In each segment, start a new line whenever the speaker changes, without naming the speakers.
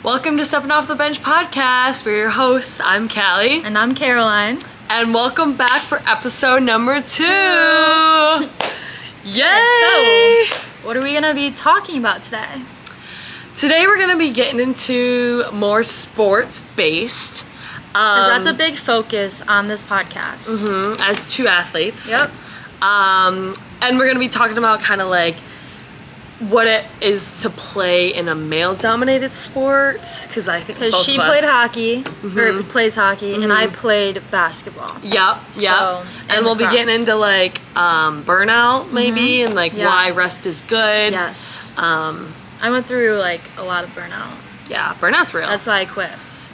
Welcome to Stepping Off the Bench podcast. We're your hosts. I'm Callie.
And I'm Caroline.
And welcome back for episode number 2.
Yay! So, what are we going to be talking about today?
Today we're going to be getting into more sports-based.
Because that's a big focus on this podcast.
As two athletes.
Yep.
And we're going to be talking about kind of like what it is to play in a male-dominated sport, because I think both
she
of us
played hockey, or plays hockey, and I played basketball.
Yep. And we'll be getting into like burnout maybe, and like why rest is good.
Yes. I went through like a lot of burnout.
Yeah, burnout's real.
That's why I quit.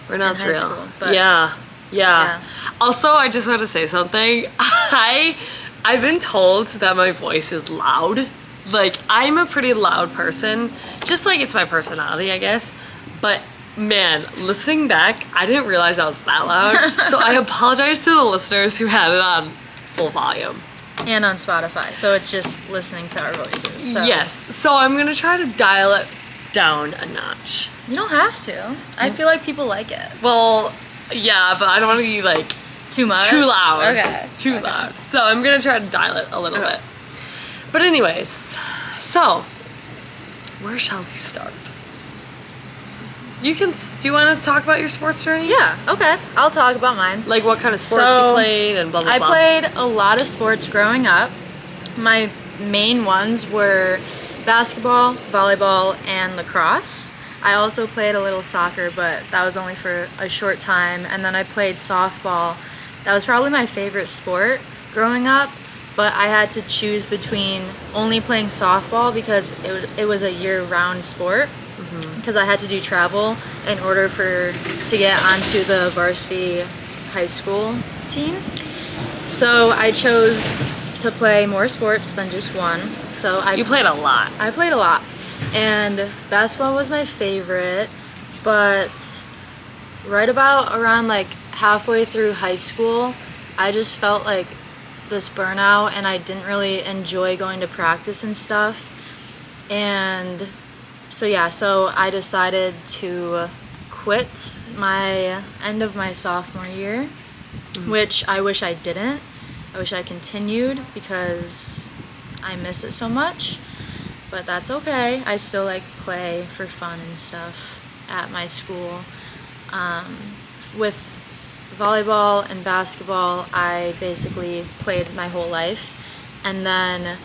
Burnout's real.
School, but
yeah. Also, I just want to say something. I've been told that my voice is loud. Like, I'm a pretty loud person, just like it's my personality, I guess. But man, listening back, I didn't realize I was that loud. So I apologize to the listeners who had it on full volume.
And on Spotify, so it's just listening to our voices. So.
Yes, so I'm gonna try to dial it down a notch.
You don't have to. I feel like people like it.
Well, yeah, but I don't want to be like
too much?
Too loud.
Okay.
Too loud. So I'm gonna try to dial it a little bit. But anyways, so where shall we start? Do you want to talk about your sports journey?
Yeah, okay. I'll talk about mine.
Like what kind of sports you played and blah, blah, blah.
I played a lot of sports growing up. My main ones were basketball, volleyball, and lacrosse. I also played a little soccer, but that was only for a short time. And then I played softball. That was probably my favorite sport growing up. But I had to choose between only playing softball because it was a year-round sport. Because I had to do travel in order to get onto the varsity high school team. So I chose to play more sports than just one. You
played a lot.
I played a lot. And basketball was my favorite. But right about around like halfway through high school, I just felt like this burnout and I didn't really enjoy going to practice and stuff. And so I decided to quit my end of my sophomore year, which I wish I didn't. I wish I continued because I miss it so much, but that's okay. I still like play for fun and stuff at my school. With volleyball and basketball, I basically played my whole life. And then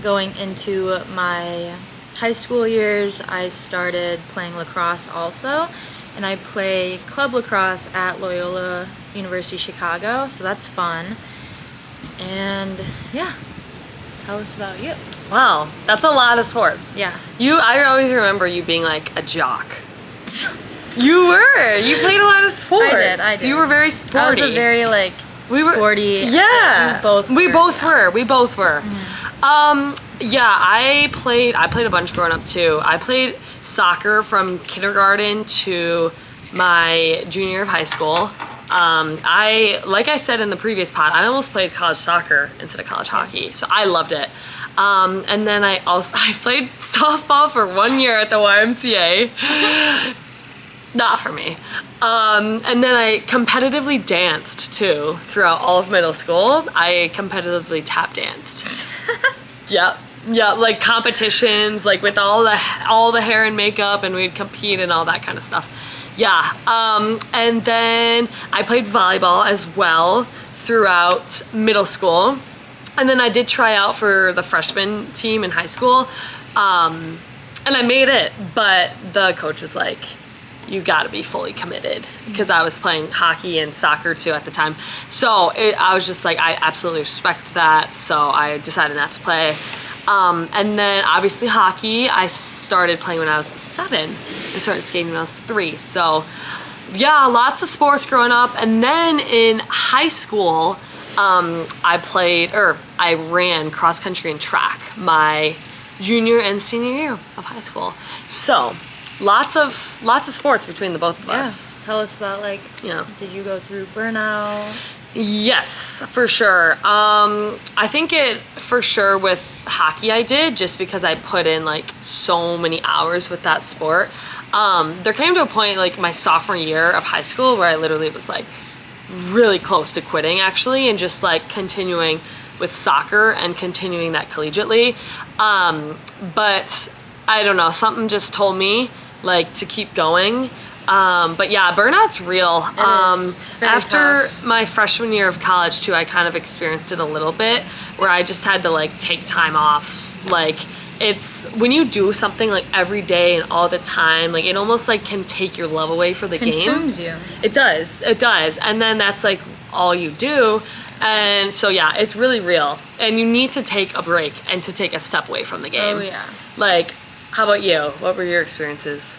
going into my high school years, I started playing lacrosse also. And I play club lacrosse at Loyola University Chicago, so that's fun. And yeah, tell us about you.
Wow, that's a lot of sports.
Yeah.
I always remember you being like a jock. You were. You played a lot of sports.
I did.
You were very sporty.
I was a very sporty.
Yeah.
We both were.
We both were. Yeah, I played a bunch growing up too. I played soccer from kindergarten to my junior year of high school. Like I said in the previous pod, I almost played college soccer instead of college hockey, so I loved it. And then I played softball for 1 year at the YMCA. Not for me. And then I competitively danced too throughout all of middle school. I competitively tap danced. Yep, like competitions, like with all the hair and makeup, and we'd compete and all that kind of stuff. Yeah. And then I played volleyball as well throughout middle school. And then I did try out for the freshman team in high school. And I made it, but the coach was like, you gotta be fully committed, because I was playing hockey and soccer too at the time. So I was just like, I absolutely respect that. So I decided not to play. And then obviously hockey, I started playing when I was 7 and started skating when I was 3. So yeah, lots of sports growing up. And then in high school, I ran cross country and track my junior and senior year of high school. So lots of sports between the both of us.
Tell us about did you go through burnout?
Yes, for sure. I think it for sure with hockey I did, just because I put in like so many hours with that sport. There came to a point like my sophomore year of high school where I literally was like really close to quitting actually, and just like continuing with soccer and continuing that collegiately. But I don't know, something just told me like to keep going. But yeah, burnout's real.
It's very
after
tough.
my freshman year of college too, I kind of experienced it a little bit, where I just had to like take time off. Like, it's when you do something like every day and all the time, like it almost like can take your love away for the game.
Consumes you.
It does. And then that's like all you do. And so yeah, it's really real. And you need to take a break and to take a step away from the game.
Oh yeah.
Like, how about you? What were your experiences?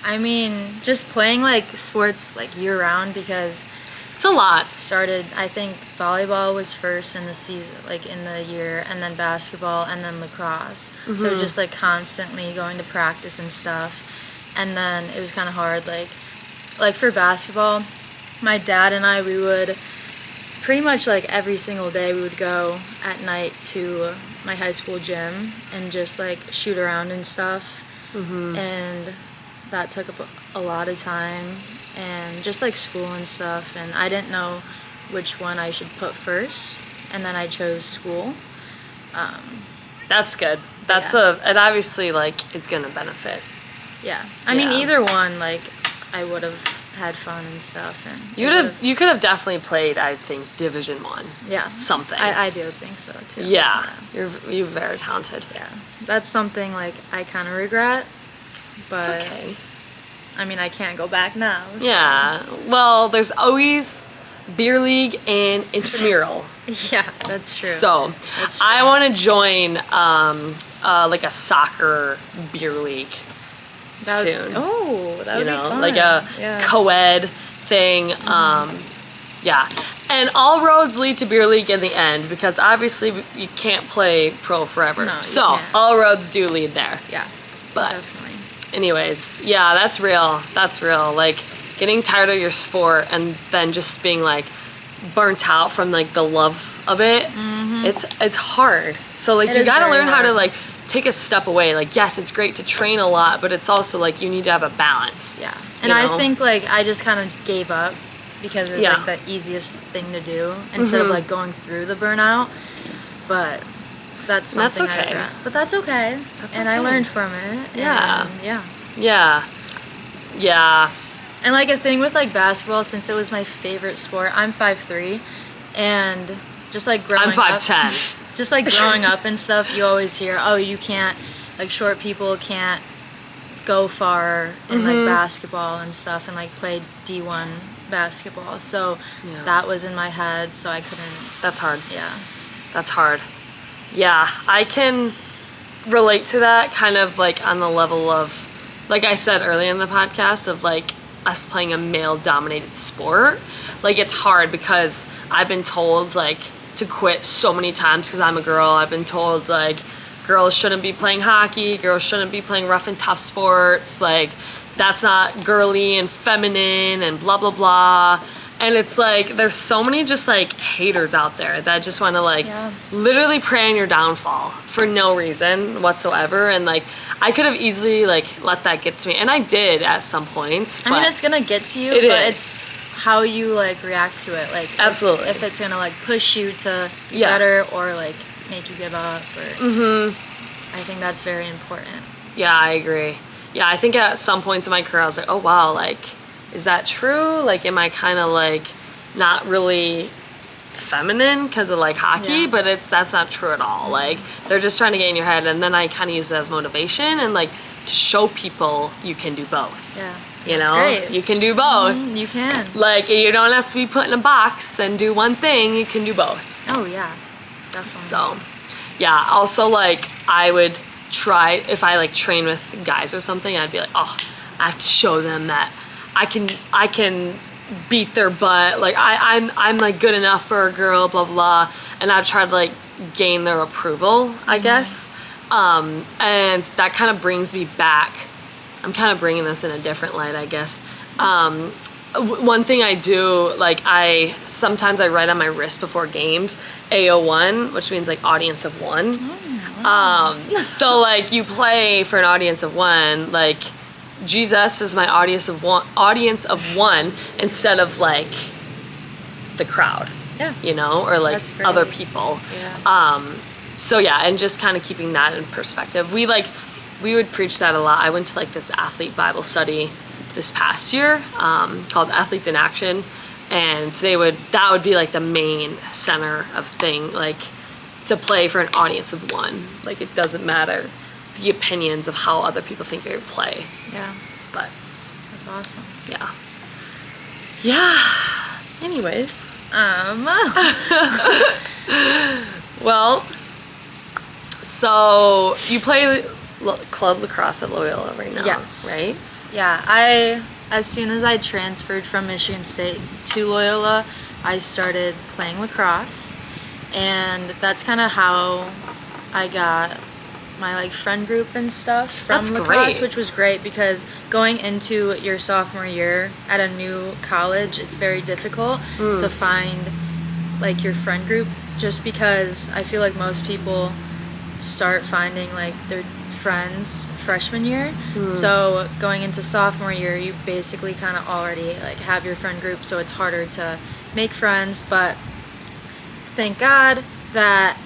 I mean, just playing like sports like year round, because
It's a lot.
started, I think volleyball was first in the season, like in the year, and then basketball, and then lacrosse. So just like constantly going to practice and stuff. And then it was kind of hard, like for basketball, my dad and I, we would pretty much like every single day we would go at night to my high school gym and just like shoot around and stuff. And that took up a lot of time, and just like school and stuff, and I didn't know which one I should put first, and then I chose school.
That's good. It obviously like is gonna benefit.
Yeah, I mean
Yeah.
either one, like I would have had fun and stuff, and
You could have definitely played, I think, Division 1.
yeah,
something.
I do think so too.
Yeah. You're very talented.
Yeah, that's something like I kind of regret, but
It's okay.
I mean I can't go back now. So.
Yeah. Well, there's always beer league and intramural.
Yeah, that's true.
So
That's true.
I want to join like a soccer beer league soon.
Oh, that would
You know,
be fun.
like a
Yeah.
co-ed thing. Yeah. And all roads lead to beer league in the end, because obviously you can't play pro forever.
No, you
so
can't.
all roads do lead there.
Yeah,
But
definitely.
anyways, yeah, that's real. That's real. Like getting tired of your sport and then just being like burnt out from like the love of it. It's hard. So like
It
you
is
gotta
very
learn how to
hard.
like take a step away. Like, yes, it's great to train a lot, but it's also like you need to have a balance.
Yeah, and
you
I
know?
think like I just kind of gave up because it was
Yeah.
like the easiest thing to do instead of like going through the burnout. But that's
That's
something I
okay.
regret. But that's okay. And I
okay.
learned from it.
Yeah.
And, yeah.
Yeah. Yeah.
And like a thing with like basketball, since it was my favorite sport, I'm 5'3", and just like growing
I'm
up,
5'10".
just like growing up and stuff, you always hear, oh, you can't, like short people can't go far in like basketball and stuff, and like play D1 basketball. So
Yeah.
that was in my head, so I couldn't.
That's hard.
Yeah.
That's hard. Yeah, I can relate to that kind of like on the level of, like I said earlier in the podcast, of like us playing a male dominated sport. Like it's hard because I've been told like to quit so many times because I'm a girl. I've been told like girls shouldn't be playing hockey, girls shouldn't be playing rough and tough sports, like that's not girly and feminine and blah blah blah. And it's like there's so many just like haters out there that just want to like
Yeah.
literally prey on your downfall for no reason whatsoever. And like I could have easily like let that get to me, and I did at some points.
I mean,
but
it's gonna get to you,
It
but
is.
it's how you like react to it. Like
Absolutely.
if it's gonna like push you to be
Yeah.
better or like make you give up, or I think that's very important.
Yeah, I agree. Yeah, I think at some points in my career I was like, oh wow, like is that true? Like am I kind of like not really feminine because of like hockey?
Yeah.
But that's not true at all. Like they're just trying to get in your head, and then I kind of use it as motivation and like to show people you can do both.
Yeah,
You
that's
know,
great.
you can do both.
You can.
Like you don't have to be put in a box and do one thing. You can do both.
Oh yeah, definitely.
So, yeah. Also, like I would try if I like train with guys or something. I'd be like, oh, I have to show them that I can beat their butt. Like I'm like good enough for a girl. Blah blah. And I'd try to like gain their approval, I guess. And that kind of brings me back. I'm kind of bringing this in a different light, I guess. One thing I do, like sometimes I write on my wrist before games, AO1, which means like audience of one. So like you play for an audience of one, like Jesus is my audience of one instead of like the crowd.
Yeah.
You know, or like
That's great.
other people.
Yeah.
So yeah, and just kind of keeping that in perspective. We would preach that a lot. I went to like this athlete Bible study this past year called Athletes in Action, and that would be like the main center of thing, like to play for an audience of one. Like it doesn't matter the opinions of how other people think you play.
Yeah.
But
That's awesome.
yeah. Yeah. Anyways. Well, so you play club lacrosse at Loyola right now,
Yes.
right?
Yeah, as soon as I transferred from Michigan State to Loyola, I started playing lacrosse, and that's kind of how I got my like friend group and stuff from
That's
lacrosse,
great.
which was great because going into your sophomore year at a new college, it's very difficult to find like your friend group, just because I feel like most people start finding like their friends freshman year. So going into sophomore year, you basically kind of already like have your friend group, so it's harder to make friends. But thank God that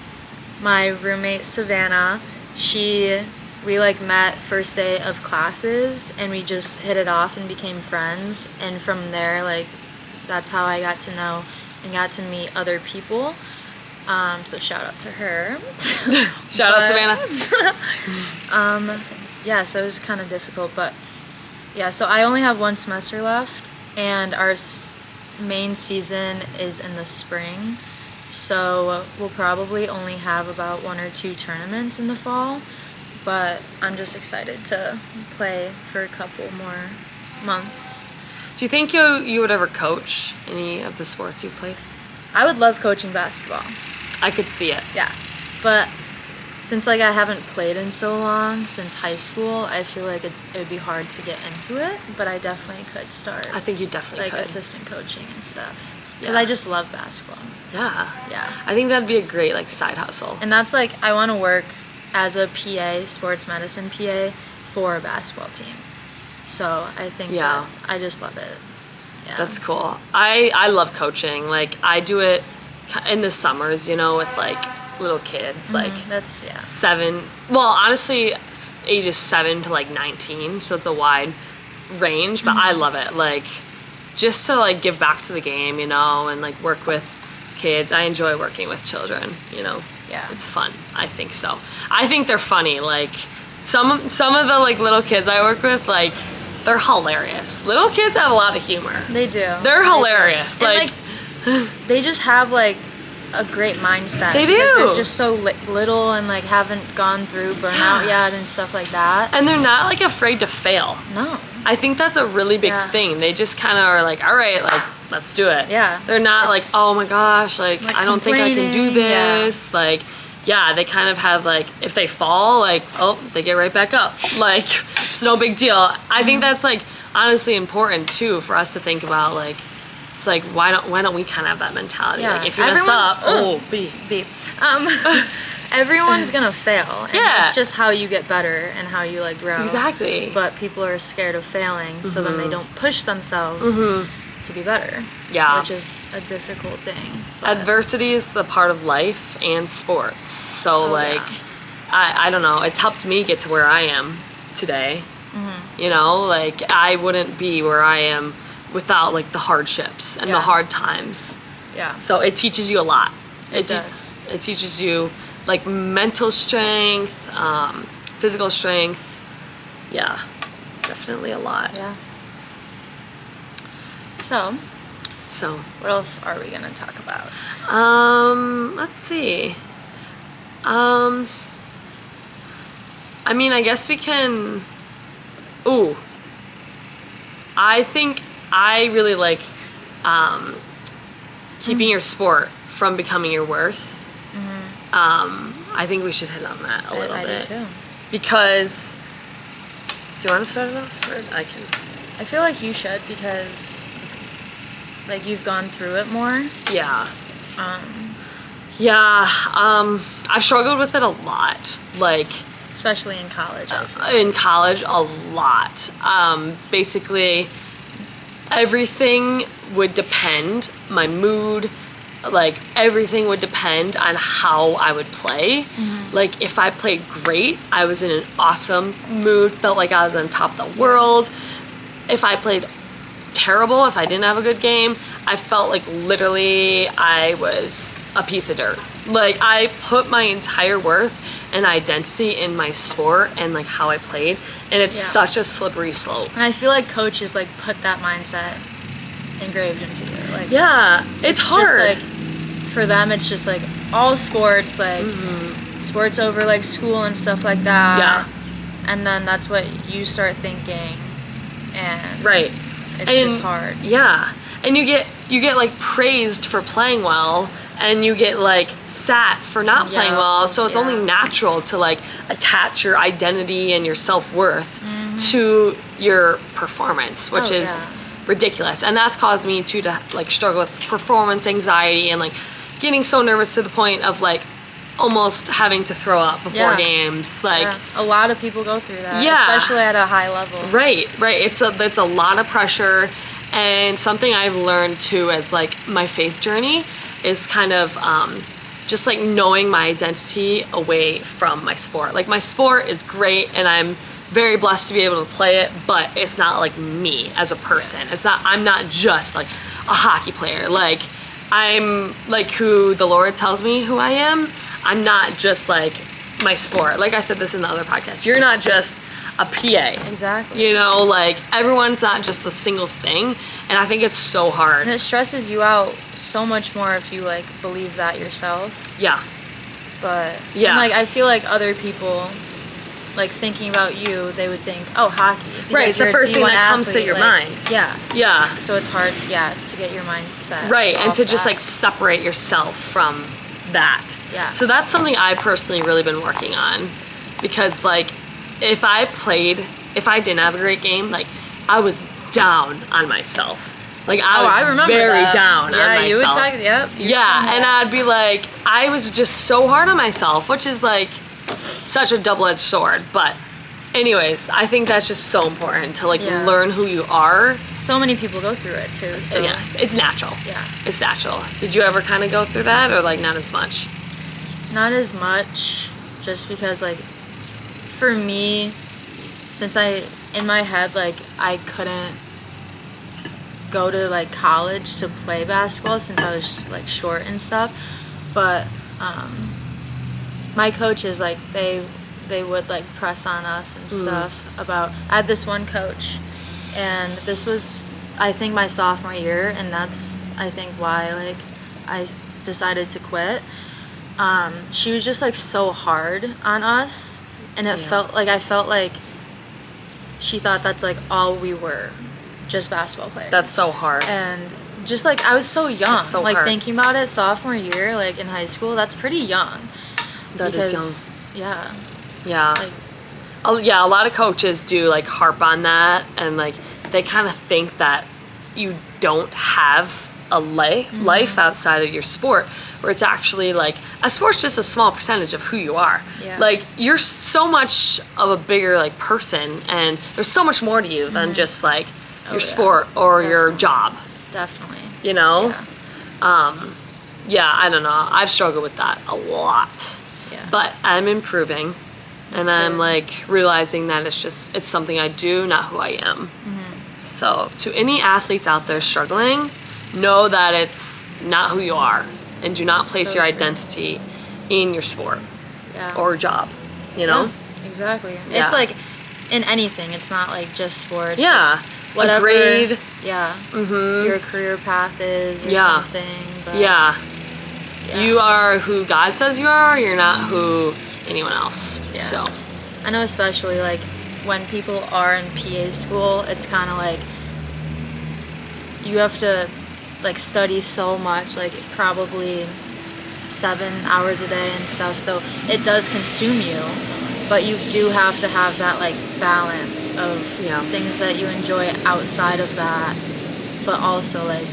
my roommate Savannah, we like met first day of classes and we just hit it off and became friends, and from there like that's how I got to know and got to meet other people. So shout out to her.
Shout out Savannah.
Yeah, so it was kind of difficult, but yeah, so I only have one semester left, and our main season is in the spring, so we'll probably only have about 1 or 2 tournaments in the fall, but I'm just excited to play for a couple more months.
Do you think you would ever coach any of the sports you've played?
I would love coaching basketball.
I could see it.
Yeah, but since like I haven't played in so long, since high school, I feel like it would be hard to get into it, but I definitely could start
I think you definitely
like
could.
assistant coaching and stuff, because
Yeah.
I just love basketball.
Yeah.
Yeah.
I think that'd be a great like side hustle.
And that's like, I want to work as a PA, sports medicine PA, for a basketball team. So I think
Yeah.
that I just love it. Yeah.
That's cool. I love coaching. Like I do it in the summers, you know, with like little kids, like
That's, yeah.
7. Well, honestly, ages 7 to like 19, so it's a wide range. But I love it. Like just to like give back to the game, you know, and like work with kids. I enjoy working with children. You know,
Yeah.
it's fun. I think so. I think they're funny. Like some of the like little kids I work with, like they're hilarious. Little kids have a lot of humor.
They do.
They're hilarious.
And,
Like
they just have like a great mindset.
They
because
do.
They're just so little and like haven't gone through burnout yet and stuff like that.
and they're not like afraid to fail.
No.
I think that's a really big
Yeah.
thing. They just kind of are like, all right, like let's do it.
Yeah.
They're not like,
It's-
oh my gosh, like
like
I don't think I can do
complaining, yeah.
this. Like, yeah, they kind of have like, if they fall, like, oh, they get right back up. Like, it's no big deal. I think that's like honestly important too for us to think about. Like, it's like why don't we kind of have that mentality?
Yeah.
Like if you mess
Everyone's-
up, beep.
Beep. Everyone's gonna fail, and
Yeah.
it's just how you get better and how you like grow.
Exactly.
But people are scared of failing, so then they don't push themselves to be better.
Yeah.
Which is a difficult thing. but-
Adversity is a part of life and sports. So like,
yeah.
I don't know. It's helped me get to where I am today. You know, like I wouldn't be where I am without like the hardships and the
Yeah.
hard times.
Yeah.
So it teaches you a lot.
It does.
It teaches you like mental strength, physical strength. Yeah, definitely a lot.
Yeah. So,
So,
what else are we gonna talk about?
let's see. I mean, I guess we can. Ooh. I think I really like keeping your sport from becoming your worth. I think we should hit on that a little
I
bit.
do too.
Because. Do you want to start it off? Or I can.
I feel like you should, because like you've gone through it more.
Yeah. Yeah, I've struggled with it a lot. Like,
Especially in college. I feel.
in college, a lot. Basically, everything would depend, my mood, like everything would depend on how I would play. Like if I played great, I was in an awesome mood, felt like I was on top of the world. If I played terrible, if I didn't have a good game, I felt like literally I was a piece of dirt. Like I put my entire worth and identity in my sport and like how I played, and it's such a slippery slope.
And I feel like coaches like put that mindset engraved into you. Like
it's hard.
Just, like, for them, it's just like all sports, like sports over like school and stuff like that.
Yeah.
And then that's what you start thinking, and
Right.
it's just hard.
Yeah. And you get like praised for playing well, and you get like sat for not playing well, so it's only natural to like attach your identity and your self-worth to your performance, which is ridiculous. And that's caused me to like struggle with performance anxiety and like getting so nervous to the point of like almost having to throw up before games. Like
a lot of people go through that, especially at a high level.
Right. It's a lot of pressure. And something I've learned too as like my faith journey is kind of just like knowing my identity away from my sport. Like my sport is great and I'm very blessed to be able to play it, but it's not like me as a person. I'm not just like a hockey player. Like I'm like who the Lord tells me who I am. I'm not just like my sport. Like I said this in the other podcast. You're not just a PA.
Exactly.
You know, like everyone's not just a single thing, and I think it's so hard.
And it stresses you out so much more if you like believe that yourself.
Yeah.
But and, like I feel like other people like thinking about you, they would think, oh, hockey.
Right, it's the first thing that comes to your mind.
Yeah.
Yeah.
So it's hard to get your mindset.
Right, and to just
that.
like separate yourself from that.
Yeah.
So that's something I personally really been working on, because like if I didn't have a great game, like I was down on myself. Like I was very down on myself.
Yeah, you would talk,
and I'd be like, I was just so hard on myself, which is like such a double-edged sword. But anyways, I think that's just so important to like learn who you are.
So many people go through it too. So
yes, it's natural.
Yeah.
It's natural. Did you ever kind of go through that, or like not as much?
Not as much, just because like for me, since in my head, like I couldn't go to like college to play basketball since I was like short and stuff, but my coaches, like they would like press on us and stuff about, I had this one coach, and this was I think my sophomore year, and that's I think why like I decided to quit. She was just like so hard on us, and I felt like she thought that's like all we were, just basketball players.
That's so hard.
And just like I was so young,
so
like
hard.
thinking about it, sophomore year, like in high school, that's pretty young.
That is young.
Yeah.
Yeah.
Like,
yeah, a lot of coaches do like harp on that, and like they kind of think that you don't have a life outside of your sport, where it's actually like a sport's just a small percentage of who you are.
Yeah.
Like you're so much of a bigger like person, and there's so much more to you than just like your sport or your job.
Definitely.
You know?
Yeah.
I don't know. I've struggled with that a lot.
Yeah.
But I'm improving. And I'm like realizing that it's something I do, not who I am. So to any athletes out there struggling, know that it's not who you are, and do not place your identity in your sport or job, you know?
Yeah, exactly.
Yeah.
It's like in anything, it's not like just sports.
Yeah.
It's whatever
a grade.
your career path is or something. But
Yeah. You are who God says you are, you're not who anyone else.
Yeah.
So
I know, especially like when people are in PA school, it's kind of like you have to like study so much, like probably 7 hours a day and stuff, so it does consume you, but you do have to have that like balance of things that you enjoy outside of that, but also like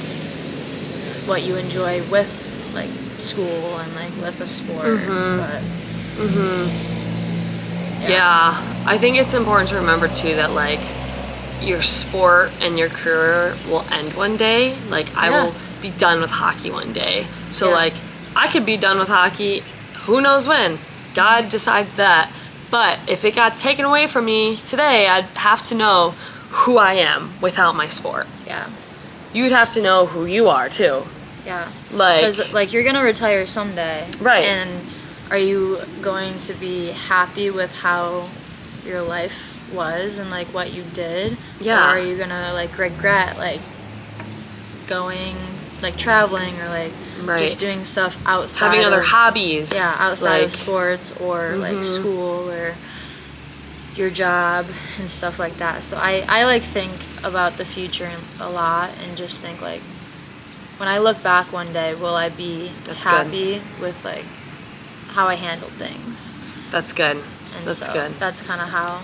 what you enjoy with like school and like with a sport. But
Yeah, I think it's important to remember too that like your sport and your career will end one day. Like I will be done with hockey one day. So like I could be done with hockey, who knows when. God decided that. But if it got taken away from me today, I'd have to know who I am without my sport.
Yeah.
You'd have to know who you are too.
Yeah.
Like,
because like you're gonna retire someday,
right?
And are you going to be happy with how your life was and like what you did?
Yeah.
Or are you gonna like regret like going like traveling or like just doing stuff outside,
having other hobbies?
Yeah, outside
like,
of sports or like school or your job and stuff like that. So I like think about the future a lot and just think like, when I look back one day, will I be happy with like how I handled things?
That's good.
And
that's
so
good.
That's kind of how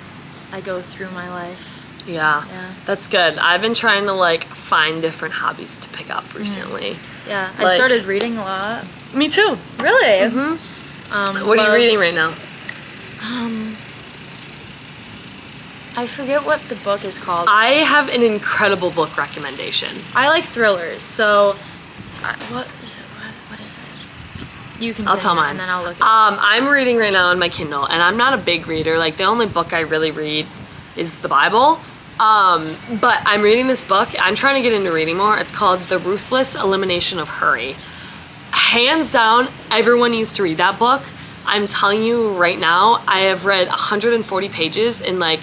I go through my life.
Yeah, that's good. I've been trying to like find different hobbies to pick up recently.
Yeah,
like,
I started reading a lot.
Me too.
Really?
What are you reading right now?
I forget what the book is called.
I have an incredible book recommendation.
I like thrillers, so what is it? What is it? You can.
I'll tell mine,
and then I'll look.
I'm reading right now on my Kindle, and I'm not a big reader. Like the only book I really read is the Bible. But I'm reading this book. I'm trying to get into reading more. It's called The Ruthless Elimination of Hurry. Hands down, everyone needs to read that book. I'm telling you right now, I have read 140 pages in like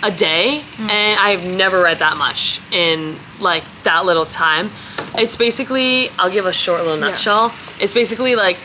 a day, and I've never read that much in like that little time. It's basically, I'll give a short little nutshell. It's basically like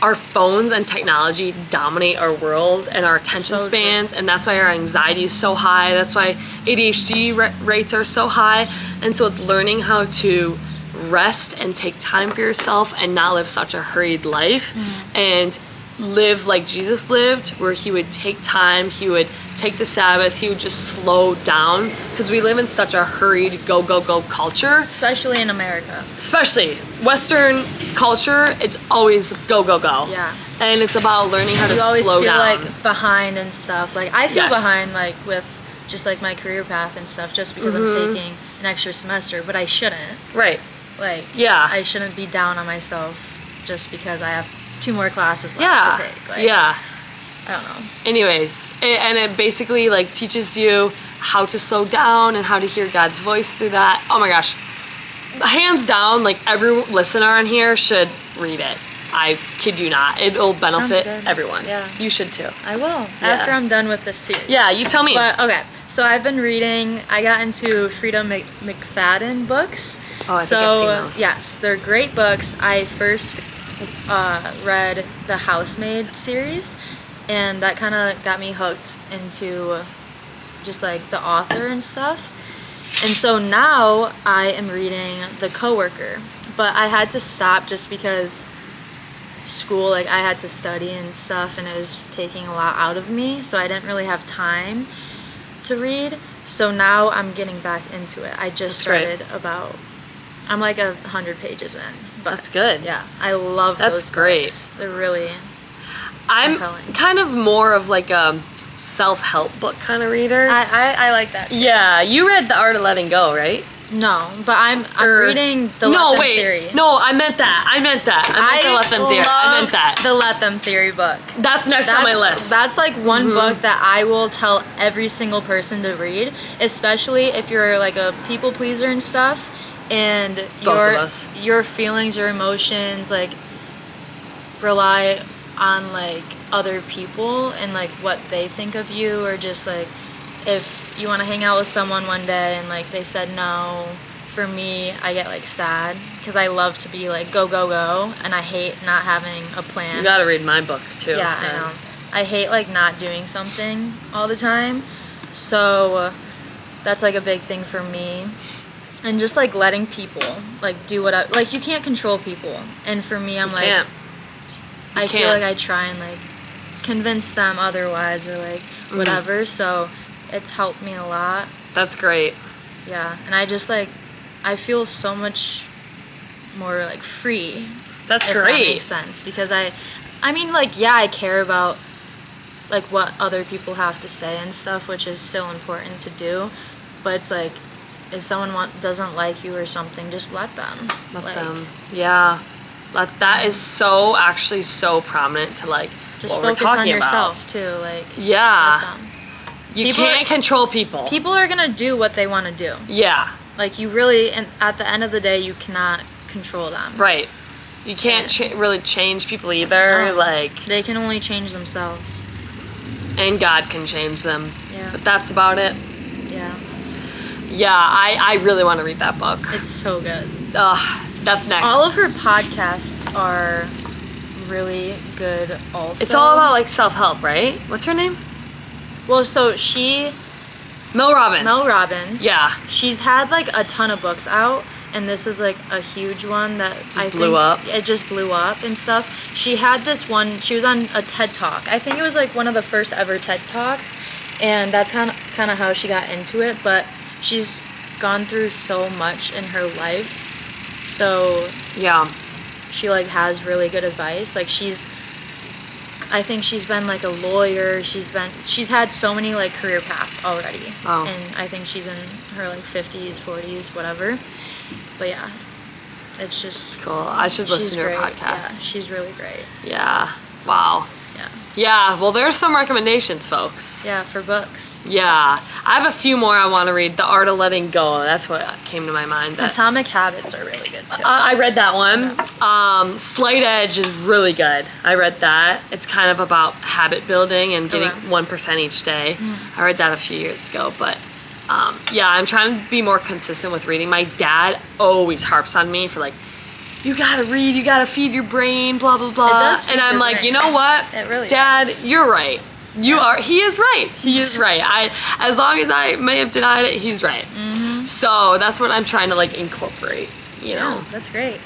our phones and technology dominate our world and our attention spans, and that's why our anxiety is so high. That's why ADHD rates are so high. And so it's learning how to rest and take time for yourself and not live such a hurried life and live like Jesus lived, where he would take time, he would take the Sabbath, he would just slow down, because we live in such a hurried go culture,
especially in America.
Especially Western culture, it's always go.
Yeah.
And it's about learning how to slow down.
You always feel like behind and stuff. Like I feel behind like with just like my career path and stuff, just because I'm taking an extra semester, but I shouldn't.
Right.
Like I shouldn't be down on myself just because I have 2 more classes left to take. Like, I don't know.
Anyways, it basically like teaches you how to slow down and how to hear God's voice through that. Oh my gosh. Hands down, like every listener on here should read it. I kid you not. It'll benefit everyone. Yeah. You should too.
I will. After I'm done with this series.
Yeah, you tell me.
But okay. So I've been reading, I got into Frida McFadden books.
Oh, I think I've seen those.
Yes, they're great books. I first read the Housemaid series, and that kind of got me hooked into just like the author and stuff. And so now I am reading The Coworker, but I had to stop just because school, like I had to study and stuff, and it was taking a lot out of me, so I didn't really have time to read. So now I'm getting back into it. I just started I'm like 100 pages in. But
that's good.
Yeah, I love those books.
Great.
They're really
I'm
compelling.
Kind of more of like a self-help book kind of reader.
I like that too.
Yeah, you read The Art of Letting Go, right?
No, but I'm reading the Let Them Theory.
No, I meant that. I meant the Let Them Theory. I meant that.
The Let Them Theory book.
That's next on my list.
That's like one book that I will tell every single person to read, especially if you're like a people pleaser and stuff, and your feelings, your emotions, like rely on like other people and like what they think of you, or just like if you want to hang out with someone one day and like they said no. For me, I get like sad because I love to be like go, and I hate not having a plan.
You gotta read my book too.
Yeah, I know. I hate like not doing something all the time, so that's like a big thing for me. And just like letting people like do what like you can't control people, and for me I'm like I feel like I try and like convince them otherwise or like whatever, so it's helped me a lot.
That's great.
Yeah, and I just like I feel so much more like free
That's
if
great.
That makes sense, because I mean, like, yeah, I care about like what other people have to say and stuff, which is still important to do, but it's like, if someone doesn't like you or something, just let them.
Let them. Yeah. That is so actually so prominent to like
just
what we're
focus
talking
on yourself
about.
too. Like,
yeah.
let them.
You can't control people.
People are gonna do what they want to do.
Yeah.
Like, you really, and at the end of the day, you cannot control them.
Right. You can't really change people either. Like,
they can only change themselves.
And God can change them.
Yeah.
But that's about it.
Yeah.
Yeah, I really want to read that book.
It's so good.
That's next.
All of her podcasts are really good also.
It's all about like self-help, right? What's her name?
Well, so
Mel Robbins.
Mel Robbins.
Yeah.
She's had like a ton of books out, and this is like a huge one that
blew up.
It just blew up and stuff. She had this one, she was on a TED Talk. I think it was like one of the first ever TED Talks, and that's kind of how she got into it, but she's gone through so much in her life. So
yeah,
she like has really good advice. Like, I think she's been like a lawyer. She's had so many like career paths already.
Oh.
And I think she's in her like 50s, 40s, whatever. But yeah, it's just
cool. I should listen to her
great.
podcast.
Yeah, she's really great.
Yeah. Wow.
Yeah.
Yeah, well, there's some recommendations, folks.
Yeah, for books.
Yeah. I have a few more I want to read. The Art of Letting Go. That's what came to my mind.
Atomic Habits are really good, too.
I read that one. Slight Edge is really good. I read that. It's kind of about habit building and getting 1% each day. I read that a few years ago, but yeah, I'm trying to be more consistent with reading. My dad always harps on me for like, you gotta read, you gotta feed your brain, blah, blah, blah.
It does feed
and I'm
your
like,
brain.
you know what?
It really
Dad,
does.
you're right. He is right. He is right. As long as I may have denied it, he's right. Mm-hmm. So that's what I'm trying to like incorporate, you know?
That's great.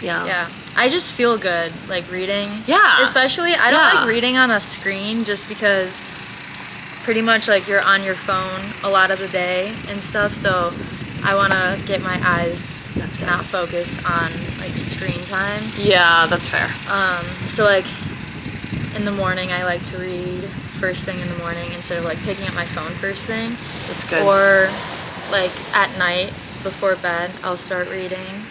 Yeah.
Yeah. I just feel good, like, reading.
Yeah.
Especially, I don't like reading on a screen just because pretty much, like, you're on your phone a lot of the day and stuff, so I want to get my eyes not focused on, like, screen time.
Yeah, that's fair.
So, like, in the morning, I like to read first thing in the morning instead of, like, picking up my phone first thing.
That's good.
Or, like, at night before bed, I'll start reading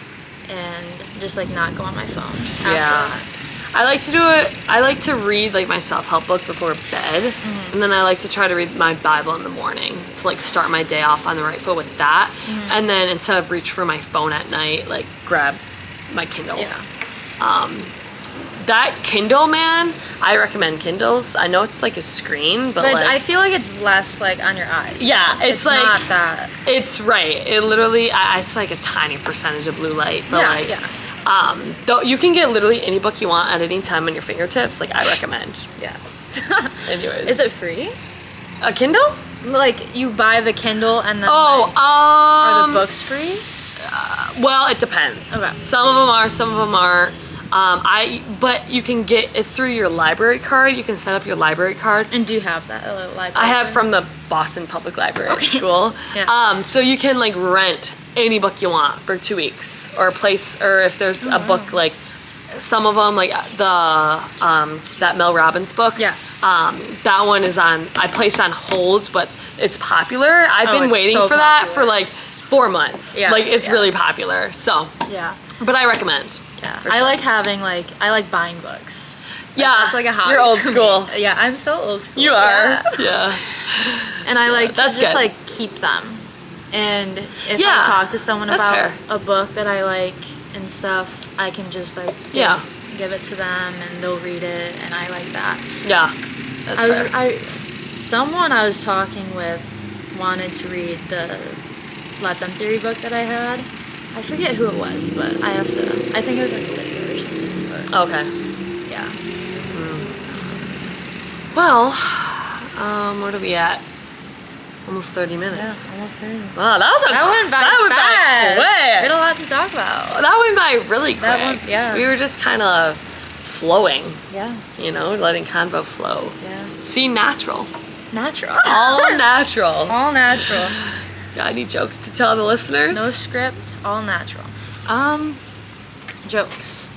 and just, like, not go on my phone after that.
I like to do it. I like to read like my self-help book before bed, and then I like to try to read my Bible in the morning to like start my day off on the right foot with that. And then instead of reach for my phone at night, like grab my Kindle.
Yeah.
That Kindle, man, I recommend Kindles. I know it's like a screen, but like,
I feel like it's less like on your eyes.
Yeah, it's like
not that.
It's right. It literally, it's like a tiny percentage of blue light, but though you can get literally any book you want at any time on your fingertips. Like, I recommend.
Yeah.
Anyways,
is it free?
A Kindle?
Like, you buy the Kindle and then are the books free?
Well, it depends.
Okay.
Some of them are, some of them aren't. But you can get it through your library card. You can set up your library card.
And do you have that library?
I have from the Boston Public Library at school.
Yeah.
So you can like rent any book you want for 2 weeks, or if there's a book, like some of them, like that Mel Robbins book.
Yeah.
That one is I placed on hold, but it's popular. I've been waiting for that for like 4 months.
Yeah.
Like, it's really popular. So.
Yeah.
But I recommend.
Yeah.
For
I
sure.
like having I like buying books.
Yeah.
That's like a hobby.
You're old
for
school.
me. Yeah, I'm so old school.
You are.
Yeah.
Yeah.
And I like to
that's
just
good.
like keep them. And if I talk to someone
That's
about
fair.
a book that I like and stuff, I can just like give it to them and they'll read it, and I like that.
Yeah. That's fair.
Someone I was talking with wanted to read the Let Them Theory book that I had. I forget who it was, but I think it was like Lydia or something. But
Okay.
yeah.
Well, where are we at? Almost 30 minutes.
Yeah, almost 30.
Wow,
That went by fast. We had
quick.
a lot to talk about.
That went by really quick.
That went- yeah.
We were just kind of flowing,
Yeah.
letting convo flow.
Yeah.
See, natural.
Natural.
All natural.
All natural.
Got any jokes to tell the listeners?
No script, all natural. Jokes.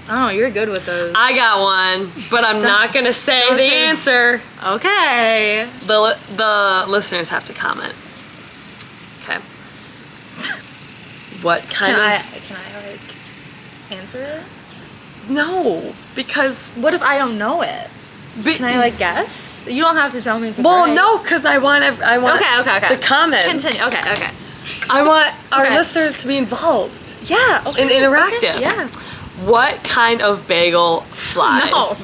Oh, you're good with those.
I got one, but I'm not gonna say
don't
the
say-
answer.
Okay.
The listeners have to comment. Okay. What kind
Can I like answer it?
No, because
What if I don't know it? Can I like guess? You don't have to tell me if it's
well,
right.
no, because I want
Okay.
the comment.
Continue. Okay.
I want our
Okay.
listeners to be involved
Yeah. Okay.
and interactive.
Okay, yeah.
What kind of bagel flies?
No.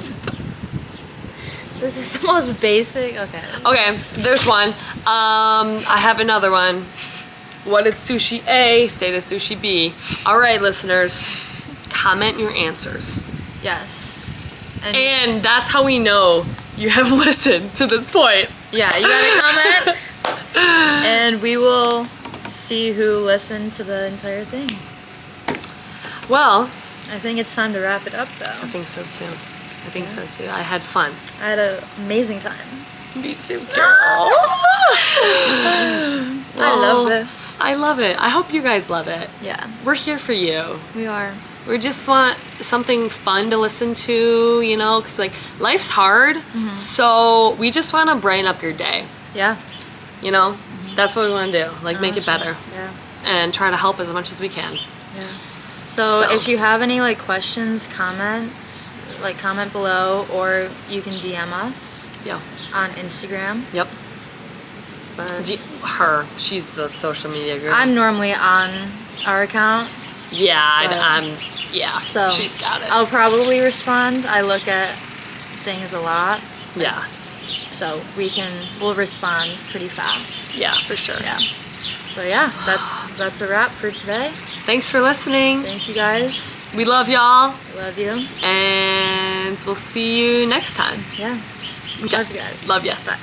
This is the most basic. Okay.
Okay, there's one. I have another one. What did sushi A say to sushi B? All right, listeners, comment your answers.
Yes.
And that's how we know you have listened to this point.
Yeah, you gotta comment, and we will see who listened to the entire thing.
Well,
I think it's time to wrap it up,
I
though.
think so too. I had fun.
I had an amazing time.
Me too, girl.
I love this.
I love it. I hope you guys love it.
Yeah,
We're here for you.
we are.
We just want something fun to listen to, you know, because like life's hard. So we just want to brighten up your day,
Yeah.
you know? That's what we want to do. Like make it
Honestly,
better
Yeah.
and try to help as much as we can.
Yeah. So
So-
if you have any like questions, comments, like comment below, or you can DM us
Yeah.
on Instagram.
Yep.
But
She's the social media girl.
I'm normally on our account,
yeah,
but-
yeah.
so
She's got it.
I'll probably respond. I look at things a lot,
Yeah.
so we'll respond pretty fast.
Yeah, for sure.
Yeah. But yeah, that's a wrap for today.
Thanks for listening.
Thank you guys.
We love y'all,
Love you.
and we'll see you next time.
Yeah.
Okay.
Love you guys.
Love ya.
Bye.